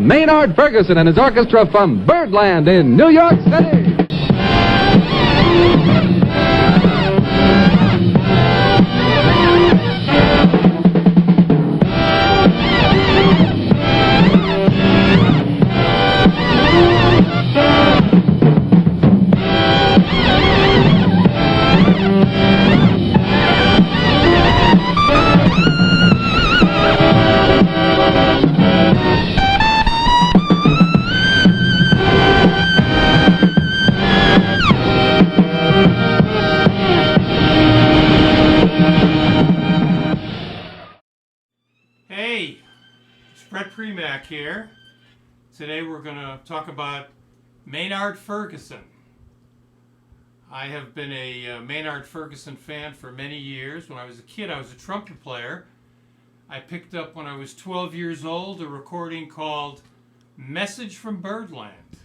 Maynard Ferguson and his orchestra from Birdland in New York City. Hey, it's Bret Primack here. Today we're going to talk about Maynard Ferguson. I have been a Maynard Ferguson fan for many years. When I was a kid, I was a trumpet player. I picked up when I was 12 years old a recording called Message from Birdland,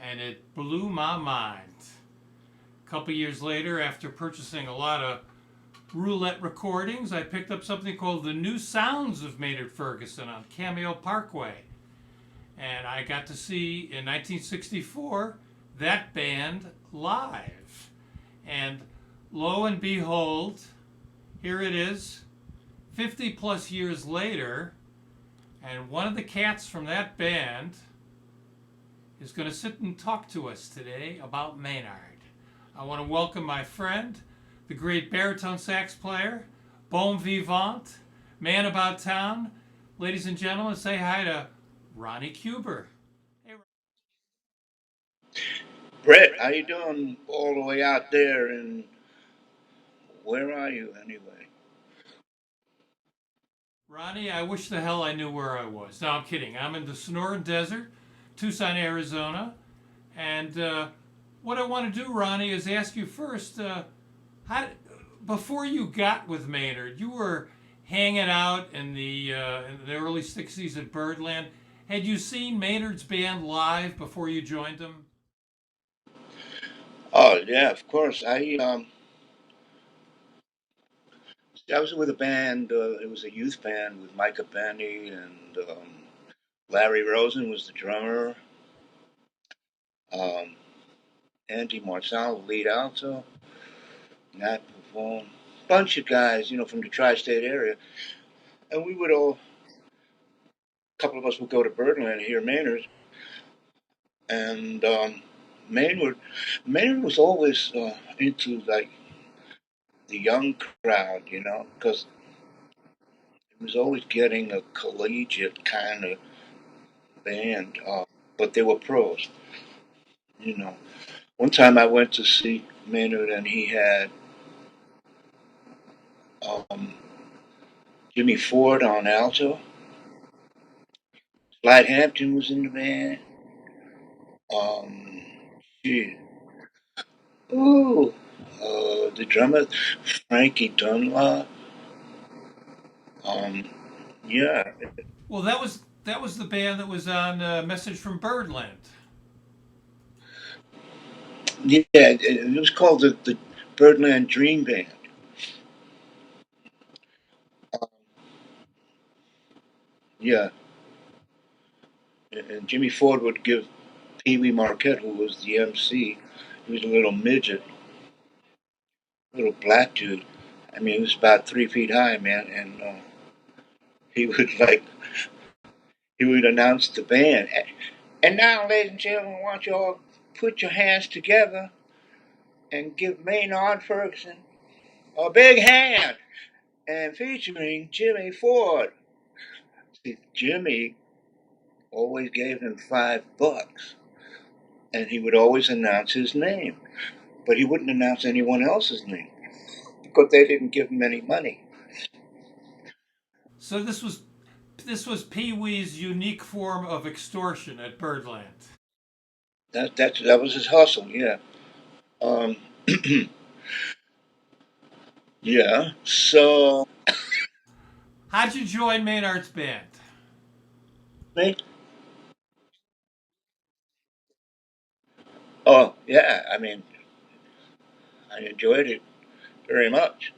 and it blew my mind. A couple years later, after purchasing a lot of roulette recordings, I picked up something called The New Sounds of Maynard Ferguson on Cameo Parkway. And I got to see, in 1964, that band live. And lo and behold, here it is, 50 plus years later, and one of the cats from that band is going to sit and talk to us today about Maynard. I want to welcome my friend, the great baritone sax player, bon vivant, man about town. Ladies and gentlemen, say hi to Ronnie Cuber. Hey, Bret, how you doing all the way out there? And where are you anyway? Ronnie, I wish the hell I knew where I was. No, I'm kidding. I'm in the Sonoran Desert, Tucson, Arizona. And what I want to do, Ronnie, is ask you first, before you got with Maynard, you were hanging out in the early 60s at Birdland. Had you seen Maynard's band live before you joined them? Oh yeah, of course. I was with a band. It was a youth band with Micah Benny and Larry Rosen was the drummer. Um, Andy Marcel, lead alto. Nat performed. Bunch of guys, from the tri-state area, and we would all. A couple of us would go to Birdland to hear Maynard, and Maynard, Maynard was always into like the young crowd, because it was always getting a collegiate kind of band, but they were pros, you know. One time I went to see Maynard and he had um, Jimmy Ford on alto. Clyde Hampton was in the band. Um, shit. Ooh, the drummer Frankie Dunlop. Um, yeah, Well, that was the band that was on Message from Birdland. yeah. It was called the Birdland Dream Band. Yeah, and Jimmy Ford would give Pee Wee Marquette, who was the MC. He was a little midget, little black dude. I mean, he was about 3 feet high, man, and he would he would announce the band. And now, ladies and gentlemen, I want you all put your hands together and give Maynard Ferguson a big hand. And featuring Jimmy Ford. See, Jimmy always gave him $5, and he would always announce his name, but he wouldn't announce anyone else's name because they didn't give him any money. So this was Pee Wee's unique form of extortion at Birdland. That was his hustle. Yeah. Um, yeah. So How'd you join Maynard's band? me. Oh yeah. I mean, I enjoyed it very much.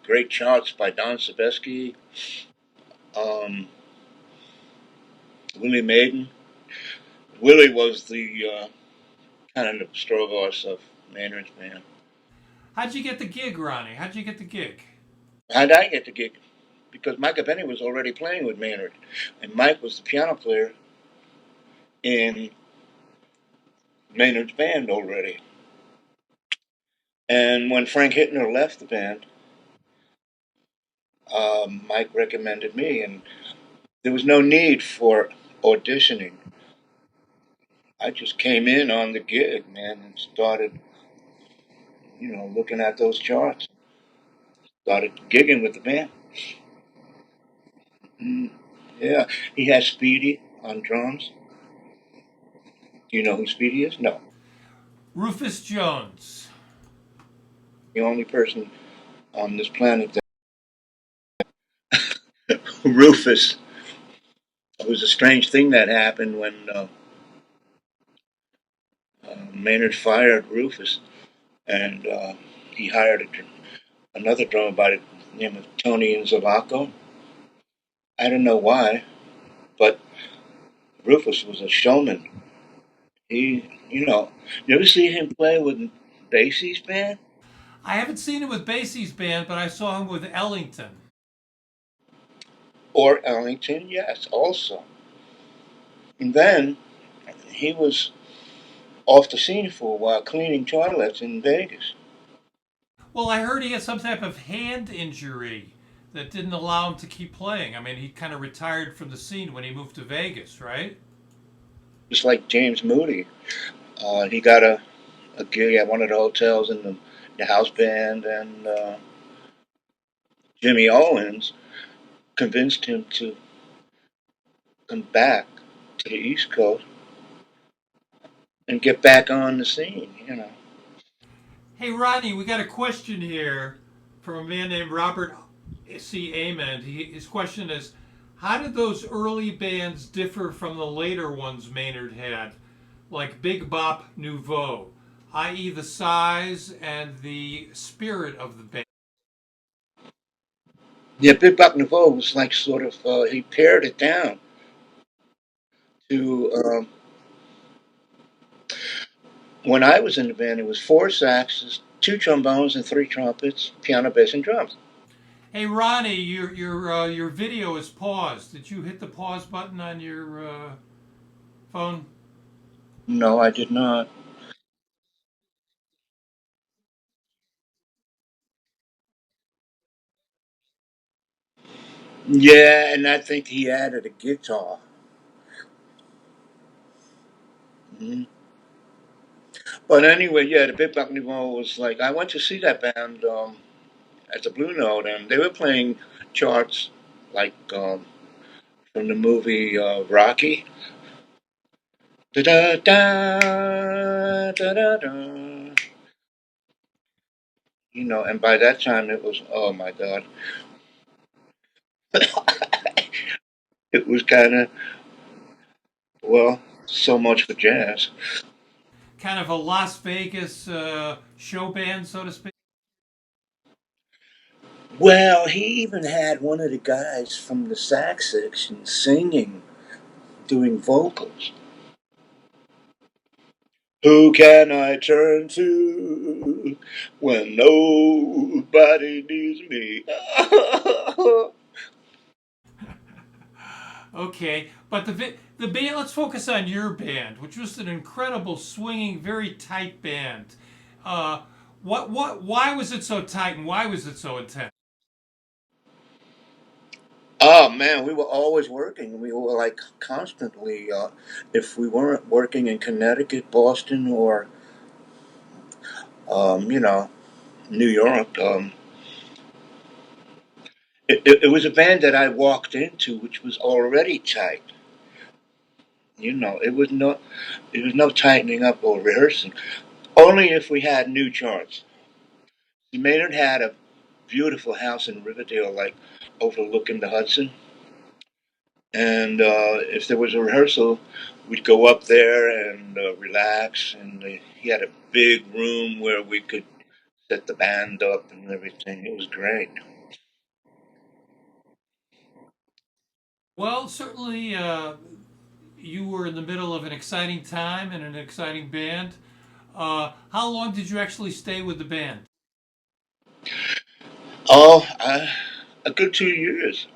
Great charts by Don Sebesky. Um, Willie Maiden. Willie was the kind of Strogoss of Maynard's band. How'd you get the gig, Ronnie? How'd you get the gig? How'd I get the gig? Because Micah Benny was already playing with Maynard, and Mike was the piano player in Maynard's band already. And when Frank Hittner left the band, Mike recommended me, and there was no need for auditioning. I just came in on the gig, man, and started, looking at those charts. Started gigging with the band. Mm, yeah, he has Speedy on drums. Do you know who Speedy is? No. Rufus Jones. The only person on this planet that Rufus. It was a strange thing that happened when Maynard fired Rufus, and he hired another drummer by the name of Tony Zavaco. I don't know why, but Rufus was a showman. You ever see him play with Basie's band? I haven't seen him with Basie's band, but I saw him with Ellington. Or Ellington, yes, also. And then he was off the scene for a while, cleaning toilets in Vegas. Well, I heard he had some type of hand injury that didn't allow him to keep playing. I mean, he kind of retired from the scene when he moved to Vegas, right? Just like James Moody. He got a gig at one of the hotels in the house band, and Jimmy Owens convinced him to come back to the East Coast and get back on the scene. Hey, Rodney, we got a question here from a man named Robert C. Amend. His question is, how did those early bands differ from the later ones Maynard had, like Big Bop Nouveau, i.e. the size and the spirit of the band? Yeah, Big Buck Nouveau was like sort of, he pared it down to, when I was in the band, it was four saxes, two trombones, and three trumpets, piano, bass, and drums. Hey, Ronnie, your video is paused. Did you hit the pause button on your phone? No, I did not. Yeah, and I think he added a guitar. Mhm. But anyway, yeah, the Big Buck Nouveau was like, I went to see that band at the Blue Note, and they were playing charts like from the movie Rocky. Da da da da da da. And by that time it was, oh my God, it was kind of, well, so much for jazz. Kind of a Las Vegas show band, so to speak. Well, he even had one of the guys from the sax section singing, doing vocals. Who can I turn to when nobody needs me? Okay, but the band. Let's focus on your band, which was an incredible, swinging, very tight band. Uh, Why was it so tight, and why was it so intense? Oh man, we were always working. We were like constantly. If we weren't working in Connecticut, Boston, or um, you know New York, it was a band that I walked into, which was already tight. It was no tightening up or rehearsing. Only if we had new charts. Maynard had a beautiful house in Riverdale, like overlooking the Hudson. And if there was a rehearsal, we'd go up there and relax. And he had a big room where we could set the band up and everything. It was great. Well, certainly. you were in the middle of an exciting time and an exciting band. How long did you actually stay with the band? Oh, a good 2 years.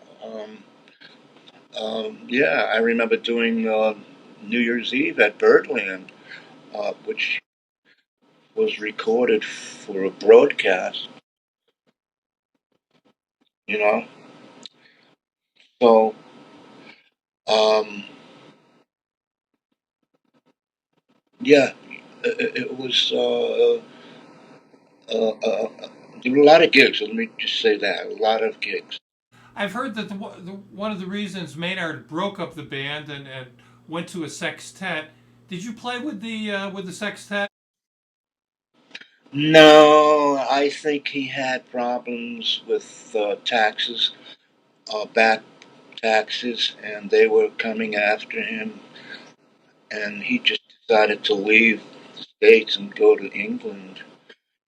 Um, yeah, I remember doing New Year's Eve at Birdland, which was recorded for a broadcast. You know, so um, yeah, it was. There were a lot of gigs. Let me just say that a lot of gigs. I've heard that one of the reasons Maynard broke up the band and went to a sextet. Did you play with the sextet? No, I think he had problems with taxes, back taxes, and they were coming after him, and he just decided to leave the States and go to England.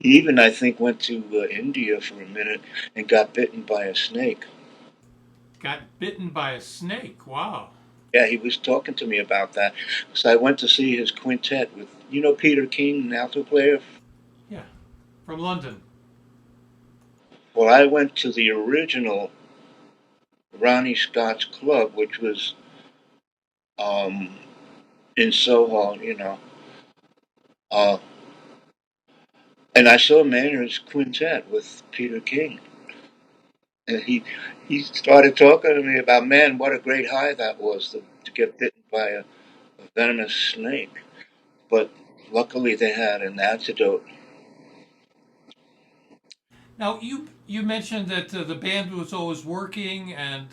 He even, I think, went to India for a minute and got bitten by a snake. Got bitten by a snake. Wow. Yeah, he was talking to me about that. So I went to see his quintet with, Peter King, an alto player. Yeah, from London. Well, I went to the original Ronnie Scott's club, which was um, in Soho, uh, and I saw Maynard's quintet with Peter King, and he started talking to me about, man, what a great high that was to get bitten by a venomous snake. But luckily, they had an antidote. Now you mentioned that the band was always working, and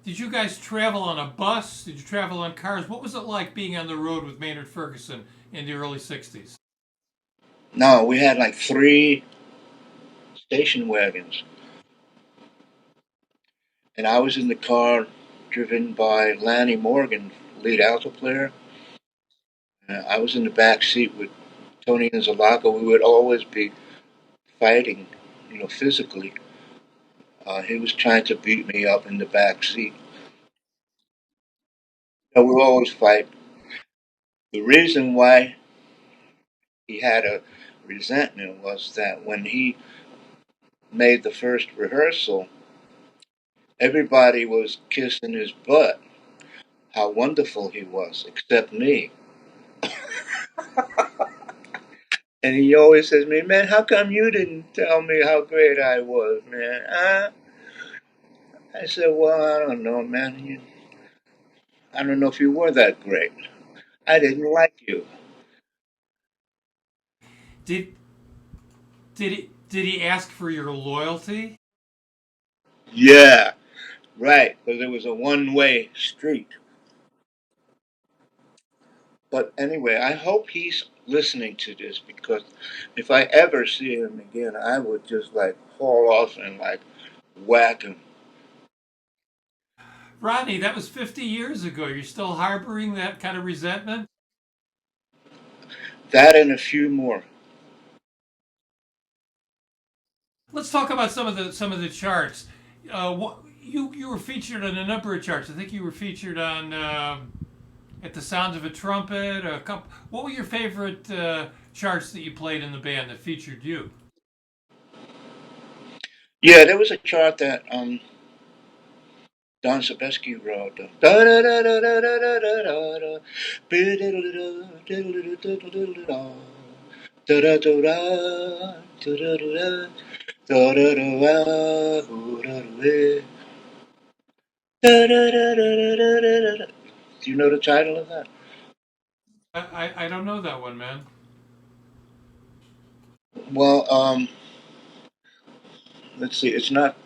did you guys travel on a bus? Did you travel on cars? What was it like being on the road with Maynard Ferguson in the early '60s? No, we had like three station wagons, and I was in the car driven by Lanny Morgan, lead alto player. I was in the back seat with Tony and Zalaga. We would always be fighting, physically. He was trying to beat me up in the back seat. We would always fight. The reason why he had a resentment was that when he made the first rehearsal, everybody was kissing his butt, how wonderful he was, except me. And he always says to me, man, how come you didn't tell me how great I was, man? I said, well, I don't know, man. I don't know if you were that great. I didn't like you. Did did he ask for your loyalty? Yeah, right, because it was a one-way street. But anyway, I hope he's listening to this because if I ever see him again, I would just like haul off and like whack him. Ronnie, that was 50 years ago. You're still harboring that kind of resentment? That and a few more. Let's talk about some of the charts. You were featured on a number of charts. I think you were featured on at the Sound of a Trumpet. A couple. What were your favorite charts that you played in the band that featured you? Yeah, there was a chart that Don Sebesky wrote. Do you know the title of that? I don't know that one, man. Well, let's see. It's not.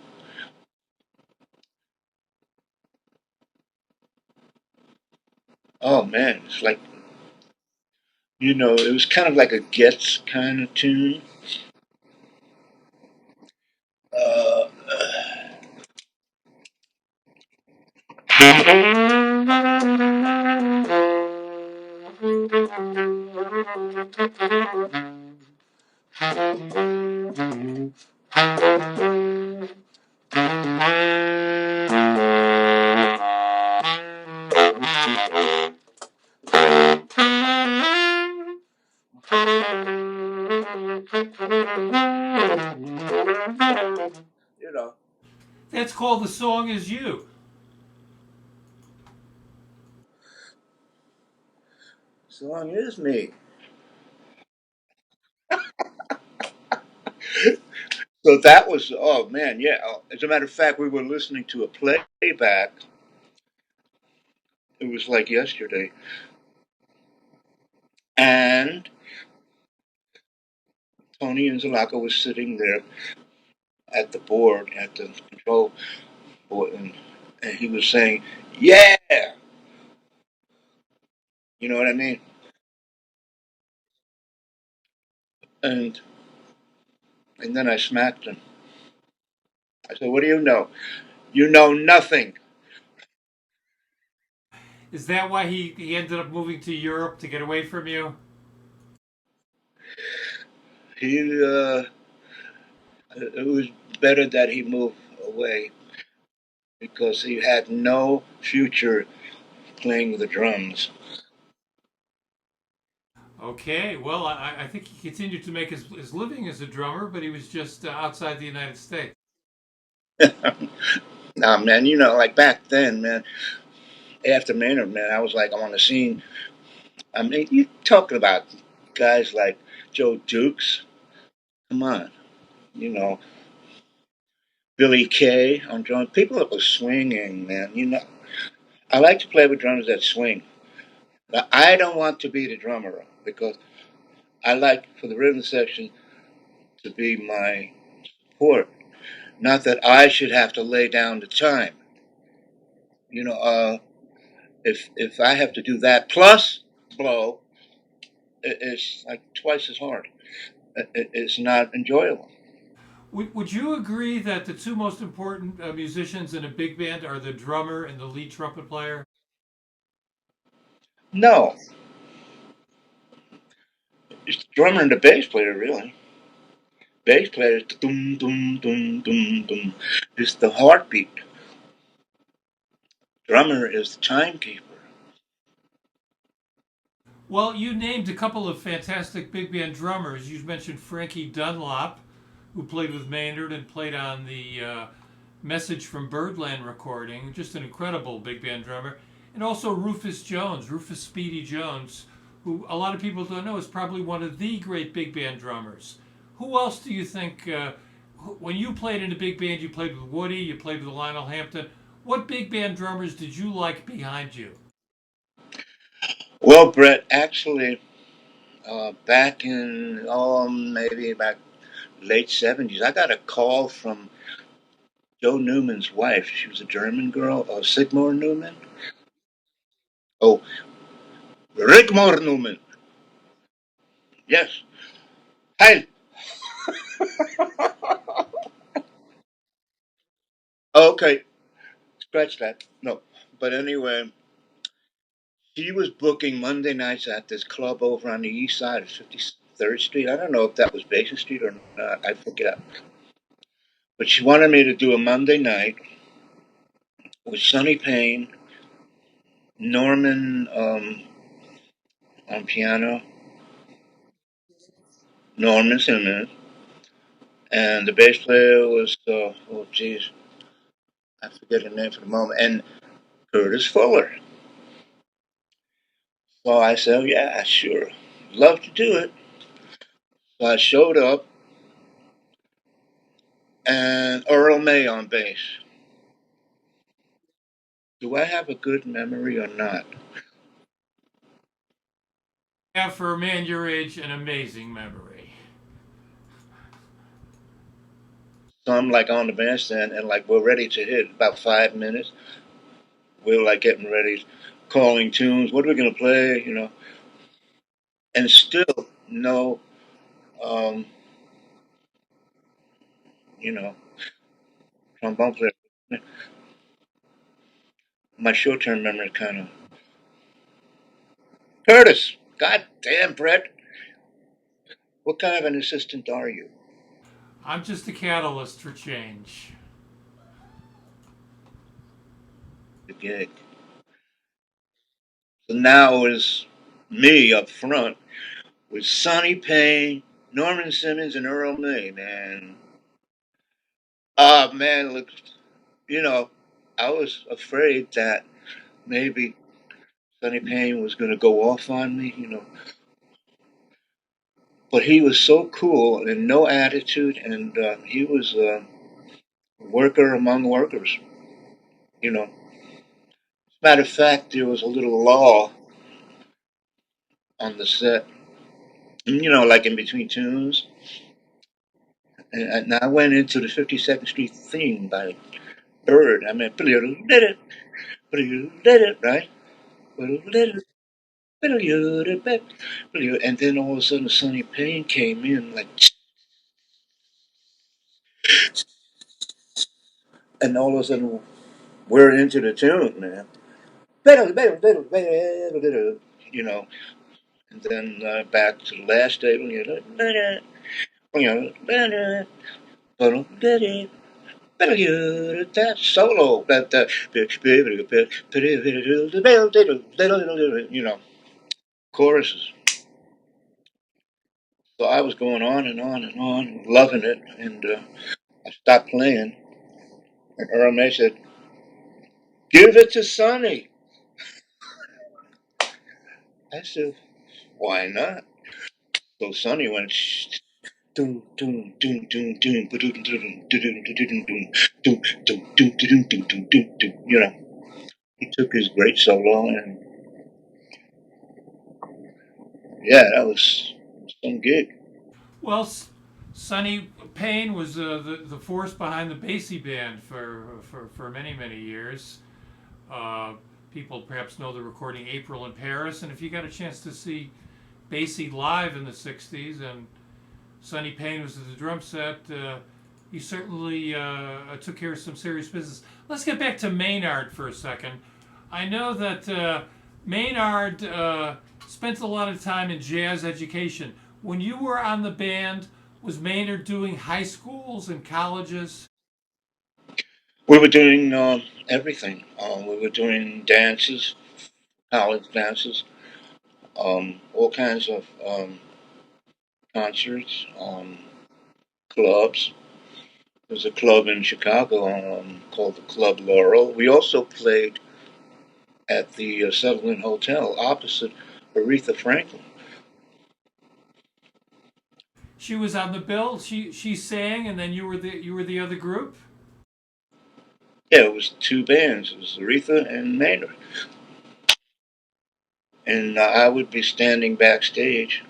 Oh man, it's like it was kind of like a Gets kind of tune. Uh, You know, That's called The Song Is You. song is me. So that was, oh man, yeah. As a matter of fact, we were listening to a playback. It was like yesterday. And Tony Inzalaco was sitting there at the board, at the control board, and he was saying, "Yeah," you know what I mean? And and then I smacked him. I said, "What do you know? You know nothing." Is that why he ended up moving to Europe to get away from you? He, it was better that he moved away because he had no future playing the drums. Okay, well, I think he continued to make his living as a drummer, but he was just outside the United States. Nah, man, you know, like back then, man, after Maynard, man, I was like on the scene. I mean, you talking about guys like Joe Dukes? Come on, you know, Billy Kay on drums. People that were swinging, man. You know, I like to play with drums that swing. But I don't want to be the drummer because I like for the rhythm section to be my support. Not that I should have to lay down the time. You know, if I have to do that plus blow, it's like twice as hard. It's not enjoyable. Would you agree that the two most important musicians in a big band are the drummer and the lead trumpet player? No, it's the drummer and the bass player really. Bass player is the dum dum dum dum dum. It's the heartbeat. Drummer is the timekeeper. Well, you named a couple of fantastic big band drummers. You mentioned Frankie Dunlop, who played with Maynard and played on the Message from Birdland recording. Just an incredible big band drummer. And also Rufus Jones, Rufus Speedy Jones, who a lot of people don't know is probably one of the great big band drummers. Who else do you think, when you played in a big band, you played with Woody, you played with Lionel Hampton. What big band drummers did you like behind you? Well, Bret, actually, back in maybe about late '70s, I got a call from Joe Newman's wife. She was a German girl, Sigmar Newman. Oh, Rigmor Newman. Yes. Hey. Okay. Scratch that. No. But anyway, she was booking Monday nights at this club over on the east side of 53rd Street. I don't know if that was Basin Street or not. I forget. But she wanted me to do a Monday night with Sonny Payne, Norman on piano, Norman Simmons, and the bass player was, oh, geez, I forget the name for the moment, and Curtis Fuller. So I said, oh, yeah, sure. Love to do it. So I showed up, and Earl May on bass. Do I have a good memory or not? Yeah, for a man your age, an amazing memory. So I'm like on the bandstand, and like we're ready to hit about 5 minutes. We're like getting ready, calling tunes. What are we gonna play? You know, and still no, um, you know, trombone player. My short-term memory kind of Curtis. God damn, Bret. What kind of an assistant are you? I'm just a catalyst for change. The gig. So now is me up front. with Sonny Payne, Norman Simmons, and Earl May, man. Ah, man, look, you know, I was afraid that maybe Sonny Payne was going to go off on me, but he was so cool and no attitude, and he was a worker among workers, you know. As a matter of fact, there was a little law on the set, like in between tunes. And I went into the 52nd Street theme by Bird. I mean, right? And then all of a sudden, Sonny Payne came in like, and all of a sudden, we're into the tune, man. You know, and then back to the last day, that solo, choruses. So I was going on and on and on, loving it, and I stopped playing. And Earl May said, "Give it to Sonny." I said, "Why not?" So Sonny went, doom, doom, doom, doom, doom, doom, doom, doom, doom, doom, doom, doom, doom. He took his great solo, and yeah, that was some gig. Well, Sonny Payne was the force behind the Basie Band for many, many years. Uh, People perhaps know the recording April in Paris, and if you got a chance to see Basie live in the 60s and Sonny Payne was at the drum set, he certainly took care of some serious business. Let's get back to Maynard for a second. I know that Maynard spent a lot of time in jazz education. When you were on the band, was Maynard doing high schools and colleges? We were doing everything. We were doing dances, college dances, all kinds of concerts, clubs. There's a club in Chicago called the Club Laurel. We also played at the Sutherland Hotel opposite Aretha Franklin. She was on the bill. She sang, and then you were the other group. Yeah, it was two bands. It was Aretha and Maynard. And I would be standing backstage.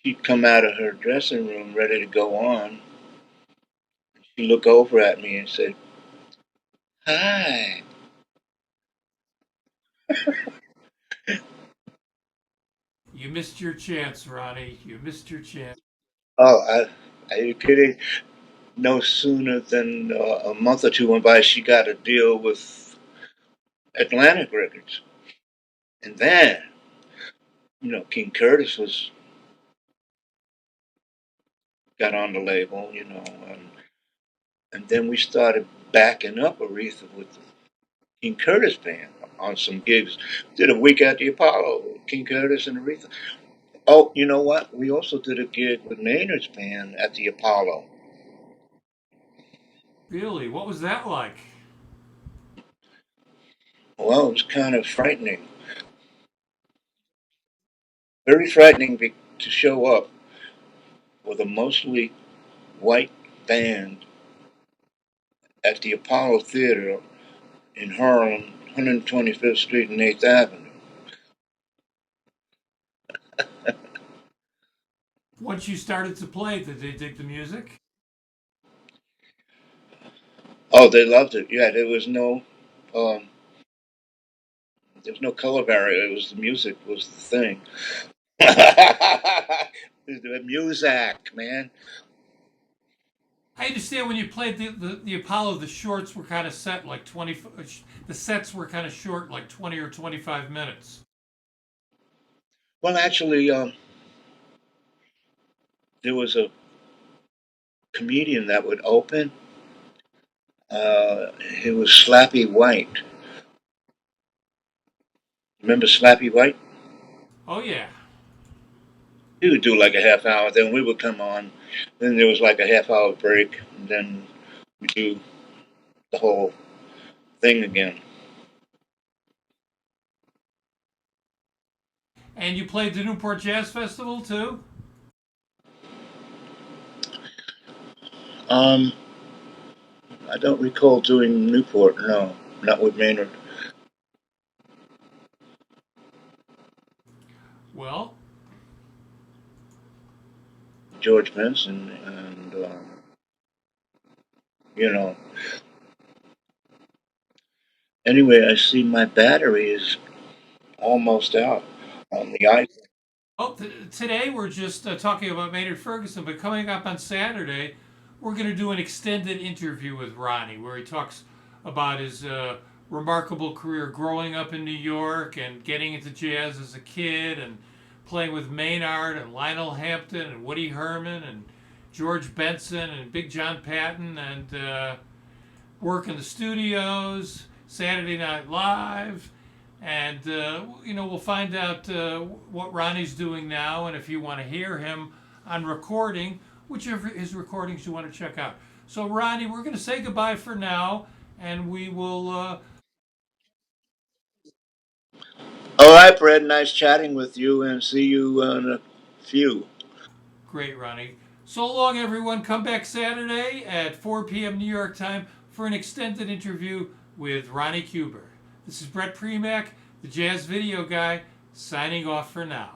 She'd come out of her dressing room ready to go on. She'd look over at me and say, "Hi." You missed your chance, Ronnie. You missed your chance. Oh, are you kidding? No sooner than a month or two went by, she got a deal with Atlantic Records. And then, King Curtis was got on the label, and then we started backing up Aretha with the King Curtis band on some gigs. Did a week at the Apollo, King Curtis and Aretha. Oh, you know what? We also did a gig with Maynard's band at the Apollo. Really, what was that like? Well, it was kind of frightening. Very frightening to show up with a mostly white band at the Apollo Theater in Harlem, 125th Street and 8th Avenue. Once you started to play, did they dig the music? Oh, they loved it. Yeah, um, there was no color barrier. It was the music was the thing. The music, man. I understand when you played the Apollo, the shorts were kind of set like 20. The sets were kind of short, like 20 or 25 minutes. Well, actually, there was a comedian that would open. It was Slappy White. Remember Slappy White? Oh yeah. He would do like a half hour, then we would come on. Then there was like a half-hour break, and then we do the whole thing again. And you played the Newport Jazz Festival too? Um, I don't recall doing Newport. No, not with Maynard. Well, George Benson, and you know. Anyway, I see my battery is almost out on the iPhone. oh, today we're just talking about Maynard Ferguson, but coming up on Saturday, we're going to do an extended interview with Ronnie where he talks about his remarkable career growing up in New York and getting into jazz as a kid and playing with Maynard and Lionel Hampton and Woody Herman and George Benson and Big John Patton and work in the studios, Saturday Night Live, and we'll find out what Ronnie's doing now, and if you want to hear him on recording, whichever his recordings you want to check out. So Ronnie, we're going to say goodbye for now, and we will. All right, Brad. Nice chatting with you, and see you in a few. Great, Ronnie. So long, everyone. Come back Saturday at 4 p.m. New York time for an extended interview with Ronnie Cuber. This is Bret Primack, the Jazz Video Guy, signing off for now.